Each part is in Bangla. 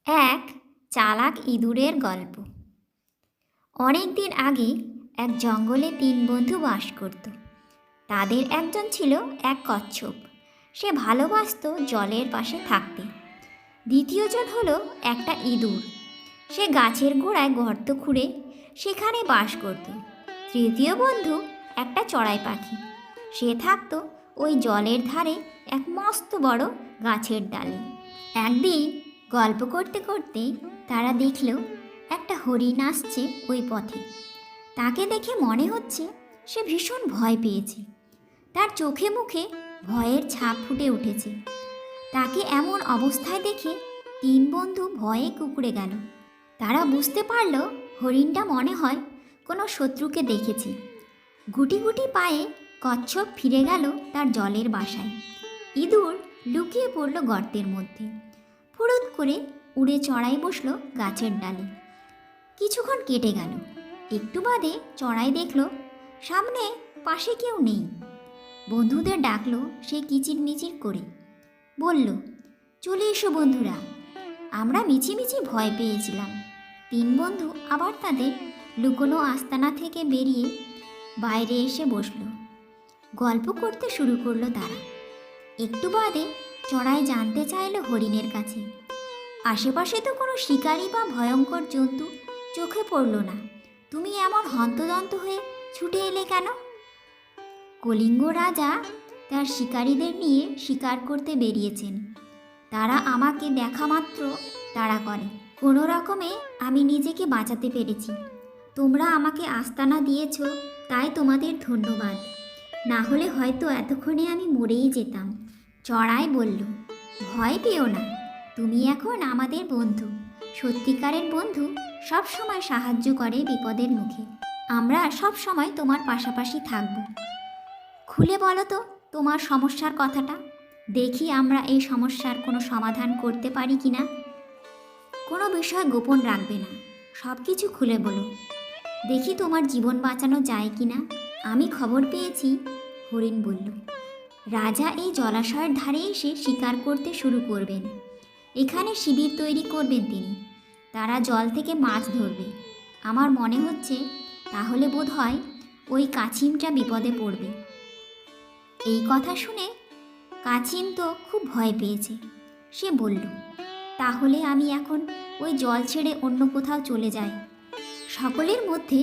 এক চালাক ইঁদুরের গল্প। অনেক দিন আগে এক জঙ্গলে তিন বন্ধু বাস করত। তাদের একজন ছিল এক কচ্ছপ। সে ভালোবাসতো জলের পাশে থাকতে। দ্বিতীয়জন হলো একটা ইঁদুর। সে গাছের গোড়ায় গর্ত খুঁড়ে সেখানে বাস করত। তৃতীয় বন্ধু একটা চড়াই পাখি। সে থাকতো ওই জলের ধারে এক মস্ত বড় গাছের ডালে। একদিন গল্প করতে করতে তারা দেখল একটা হরিণ আসছে ওই পথে। তাকে দেখে মনে হচ্ছে সে ভীষণ ভয় পেয়েছে। তার চোখে মুখে ভয়ের ছাপ ফুটে উঠেছে। তাকে এমন অবস্থায় দেখে তিন বন্ধু ভয়ে কুঁকড়ে গেল। তারা বুঝতে পারল হরিণটা মনে হয় কোনো শত্রুকে দেখেছে। গুটি গুটি পায়ে কচ্ছপ ফিরে গেল তার জলের বাসায়। ইঁদুর লুকিয়ে পড়ল গর্তের মধ্যে। ফুরুত করে উড়ে চড়াই বসলো গাছের ডালে। কিছুক্ষণ কেটে গেল। একটু বাদে চড়াই দেখল সামনে পাশে কেউ নেই। বন্ধুদের ডাকলো সে কিচিরমিচির করে। বলল, চলে এসো বন্ধুরা, আমরা মিছিমিছি ভয় পেয়েছিলাম। তিন বন্ধু আবার তাদের লুকোনো আস্তানা থেকে বেরিয়ে বাইরে এসে বসলো। গল্প করতে শুরু করলো তারা। একটু বাদে চড়াই জানতে চাইল হরিণের কাছে, আশেপাশে তো কোনো শিকারী বা ভয়ঙ্কর জন্তু চোখে পড়ল না, তুমি এমন হন্তদন্ত হয়ে ছুটে এলে কেন? কলিঙ্গ রাজা তার শিকারীদের নিয়ে শিকার করতে বেরিয়েছেন। তারা আমাকে দেখা মাত্র তাড়া করে। কোনো রকমে আমি নিজেকে বাঁচাতে পেরেছি। তোমরা আমাকে আস্তানা দিয়েছ, তাই তোমাদের ধন্যবাদ। না হলে হয়তো এতক্ষণে আমি মরেই যেতাম। চড়াই বলল, ভয় পেও না, তুমি এখন আমাদের বন্ধু। সত্যিকারের বন্ধু সব সময় সাহায্য করে বিপদের মুখে। আমরা সব সময় তোমার পাশাপাশি থাকব। খুলে বলো তো তোমার সমস্যার কথাটা, দেখি আমরা এই সমস্যার কোনো সমাধান করতে পারি কি না। কোনো বিষয় গোপন রাখবে না, সব কিছু খুলে বলো, দেখি তোমার জীবন বাঁচানো যায় কি না। আমি খবর পেয়েছি, হরিণ বলল, রাজা এই জলাশয়ের ধারে এসে শিকার করতে শুরু করবেন। এখানে শিবির তৈরি করবেন তিনি। তারা জল থেকে মাছ ধরবে। আমার মনে হচ্ছে তাহলে বোধ হয় ওই কাছিমটা বিপদে পড়বে। এই কথা শুনে কাছিম তো খুব ভয় পেয়েছে। সে বলল, তাহলে আমি এখন ওই জল ছেড়ে অন্য কোথাও চলে যাই। সকলের মধ্যে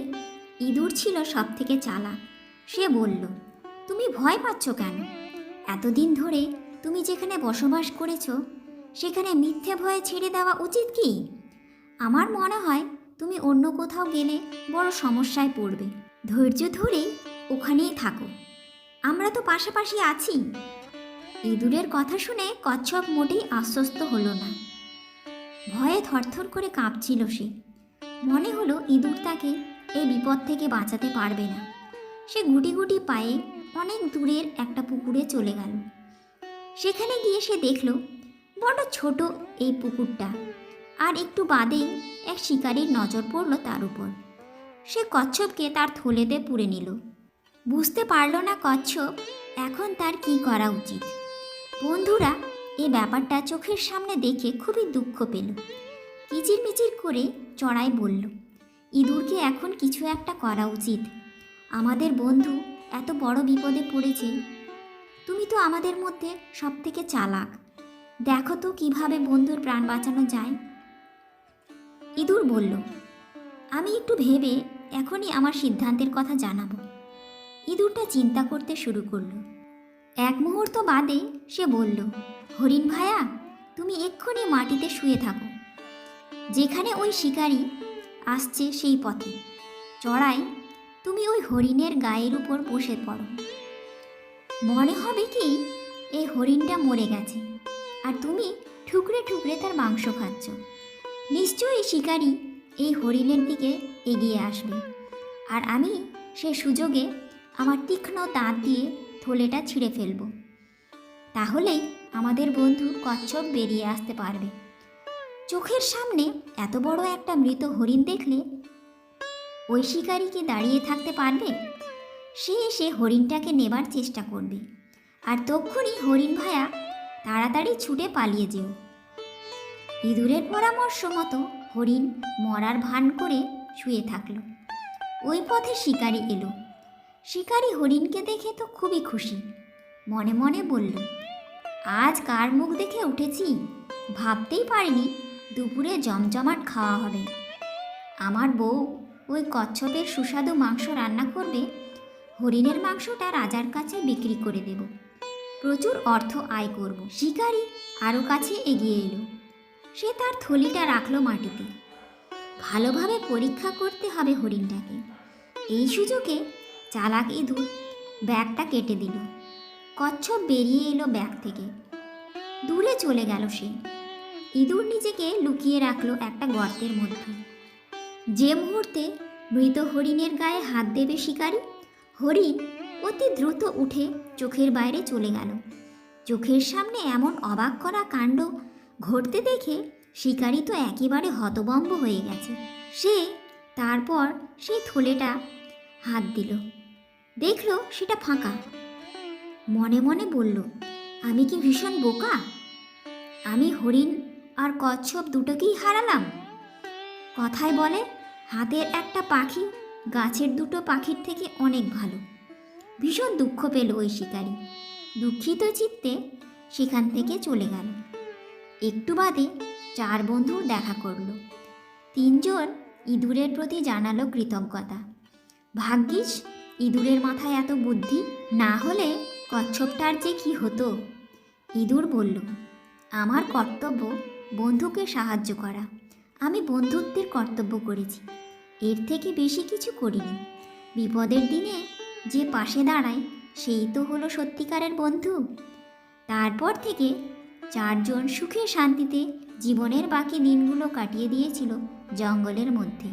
ইঁদুর ছিল সব থেকে চালাক। সে বলল, তুমি ভয় পাচ্ছ কেন? এতদিন ধরে তুমি যেখানে বসবাস করেছ সেখানে মিথ্যে ভয়ে ছেড়ে দেওয়া উচিত কি? আমার মনে হয় তুমি অন্য কোথাও গেলে বড় সমস্যায় পড়বে। ধৈর্য ধরে ওখানেই থাকো, আমরা তো পাশাপাশি আছি। ইঁদুরের কথা শুনে কচ্ছপ মোটেই আশ্বস্ত হলো না। ভয়ে থরথর করে কাঁপছিল সে। মনে হলো ইঁদুর তাকে এই বিপদ থেকে বাঁচাতে পারবে না। সে গুটি গুটি পায়ে অনেক দূরের একটা পুকুরে চলে গেল। সেখানে গিয়ে সে দেখল বড় ছোট এই পুকুরটা, আর একটু বাদেই এক শিকারীর নজর পড়ল তার উপর। সে কচ্ছপকে তার থলেতে পুরে নিল। বুঝতে পারল না কচ্ছপ এখন তার কি করা উচিত। বন্ধুরা এই ব্যাপারটা চোখের সামনে দেখে খুবই দুঃখ পেল। কিচিরমিচির করে চড়াই বলল, ইঁদুরকে এখন কিছু একটা করা উচিত। আমাদের বন্ধু এত বড় বিপদে পড়েছে। তুমি তো আমাদের মধ্যে সব থেকে চালাক, দেখো তো কিভাবে বন্ধুর প্রাণ বাঁচানো যায়। ইঁদুর বলল, আমি একটু ভেবে এখনই আমার সিদ্ধান্তের কথা জানাবো। ইঁদুরটা চিন্তা করতে শুরু করলো। এক মুহূর্ত বাদে সে বলল, হরিণ ভায়া, তুমি এক্ষুনি মাটিতে শুয়ে থাকো, যেখানে ওই শিকারী আসছে সেই পথে। চড়াই, তুমি ওই হরিণের গায়ের উপর বসে পড়ো। মনে হবে কি এই হরিণটা মরে গেছে, আর তুমি ঠুকরে ঠুকরে তার মাংস খাচ্ছ। নিশ্চয়ই শিকারী এই হরিণের দিকে এগিয়ে আসবে, আর আমি সে সুযোগে আমার তীক্ষ্ণ দাঁত দিয়ে থলেটা ছিঁড়ে ফেলব। তাহলেই আমাদের বন্ধু কচ্ছপ বেরিয়ে আসতে পারবে। চোখের সামনে এত বড় একটা মৃত হরিণ দেখলে ওই শিকারী কি দাঁড়িয়ে থাকতে পারবে? সে এসে হরিণটাকে নেবার চেষ্টা করবে, আর তক্ষুনি হরিণ ভায়া তাড়াতাড়ি ছুটে পালিয়ে যেও। ইঁদুরের পরামর্শ মতো হরিণ মরার ভান করে শুয়ে থাকলো। ওই পথে শিকারি এলো। শিকারি হরিণকে দেখে তো খুবই খুশি, মনে মনে বলল, আজ কার মুখ দেখে উঠেছি, ভাবতেই পারিনি দুপুরে জমজমাট খাওয়া হবে। আমার বউ ওই কচ্ছপের সুস্বাদু মাংস রান্না করবে, হরিণের মাংসটা রাজার কাছে বিক্রি করে দেব, প্রচুর অর্থ আয় করব। শিকারি আরও কাছে এগিয়ে এলো। সে তার থলিটা রাখলো মাটিতে। ভালোভাবে পরীক্ষা করতে হবে হরিণটাকে। এই সুযোগে চালাক ইঁদুর ব্যাগটা কেটে দিল। কচ্ছপ বেরিয়ে এলো ব্যাগ থেকে। দূরে চলে গেল সে। ইঁদুর নিজেকে লুকিয়ে রাখলো একটা গর্তের মধ্যে। যে মুহূর্তে মৃত হরিণের গায়ে হাত দেবে শিকারি, হরিণ অতি দ্রুত উঠে চোখের বাইরে চলে গেল। চোখের সামনে এমন অবাক করা কাণ্ড ঘটতে দেখে শিকারি তো একেবারে হতভম্ব হয়ে গেছে। সে তারপর সেই থলেটা হাত দিল, দেখলো সেটা ফাঁকা। মনে মনে বলল, আমি কি ভীষণ বোকা! আমি হরিণ আর কচ্ছপ দুটোকেই হারালাম। কথায় বলে, হাতের একটা পাখি গাছের দুটো পাখির থেকে অনেক ভালো। ভীষণ দুঃখ পেল ওই শিকারি। দুঃখিত চিত্তে সেখান থেকে চলে গেল। একটু বাদে 4 বন্ধু দেখা করল। 3 জন ইঁদুরের প্রতি জানালো কৃতজ্ঞতা। ভাগ্যিস ইঁদুরের মাথায় এত বুদ্ধি, না হলে কচ্ছপটার যে কি হতো। ইঁদুর বলল, আমার কর্তব্য বন্ধুকে সাহায্য করা। আমি বন্ধুত্বের কর্তব্য করেছি, এর থেকে বেশি কিছু করিনি। বিপদের দিনে যে পাশে দাঁড়ায় সেই তো হলো সত্যিকারের বন্ধু। তারপর থেকে 4 জন সুখে শান্তিতে জীবনের বাকি দিনগুলো কাটিয়ে দিয়েছিল জঙ্গলের মধ্যে।